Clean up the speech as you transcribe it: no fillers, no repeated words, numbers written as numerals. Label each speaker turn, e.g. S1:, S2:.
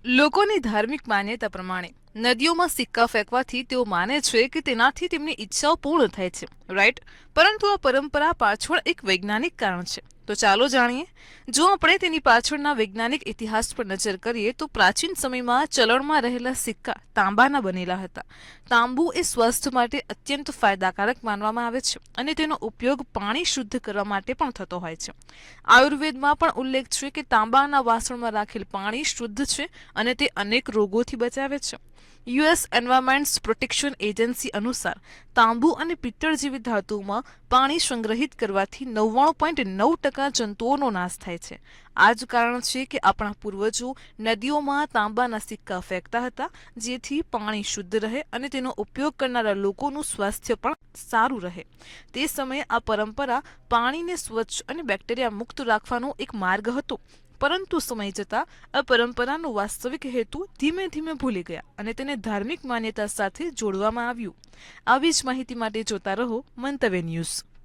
S1: લોકોની ધાર્મિક માન્યતા પ્રમાણે નદીઓમાં સિક્કા ફેંકવાથી તેઓ માને છે કે તેનાથી તેમની ઈચ્છાઓ પૂર્ણ થાય છે, રાઈટ? પરંતુ આ પરંપરા પાછળ એક વૈજ્ઞાનિક કારણ છે. તો ચાલો જાણીએ. જો આપણે તેની પાછળના વૈજ્ઞાનિક ઇતિહાસ પર નજર કરીએ તો પ્રાચીન સમયમાં ચલણમાં રહેલા સિક્કા તાંબાના બનેલા હતા. તાંબુ એ સ્વાસ્થ્ય માટે અત્યંત ફાયદાકારક માનવામાં આવે છે અને તેનો ઉપયોગ પાણી શુદ્ધ કરવા માટે પણ થતો હોય છે. આયુર્વેદમાં પણ ઉલ્લેખ છે કે તાંબાના વાસણમાં રાખેલ પાણી શુદ્ધ છે અને તે અનેક રોગોથી બચાવે છે. યુએસ એન્વાયરમેન્ટ પ્રોટેક્શન એજન્સી અનુસાર તાંબુ અને પિત્તળ જેવી ધાતુઓમાં પાણી સંગ્રહિત કરવાથી 99.9% જંતુઓનો નાશ થાય છે. આ જ કારણ છે કે આપણા પૂર્વજો નદીઓમાં તાંબાના સિક્કા ફેંકતા હતા, જેથી પાણી શુદ્ધ રહે અને તેનો ઉપયોગ કરનારા લોકોનું સ્વાસ્થ્ય પણ સારું રહે. તે સમયે આ પરંપરા પાણીને સ્વચ્છ અને બેક્ટેરિયા મુક્ત રાખવાનો એક માર્ગ હતો. પરંતુ સમય જતાં આ પરંપરાનો વાસ્તવિક હેતુ ધીમે ધીમે ભૂલી ગયા અને તેને ધાર્મિક માન્યતા સાથે જોડવામાં આવ્યું. આવી જ માહિતી માટે જોતા રહો મંતવ્ય ન્યૂઝ.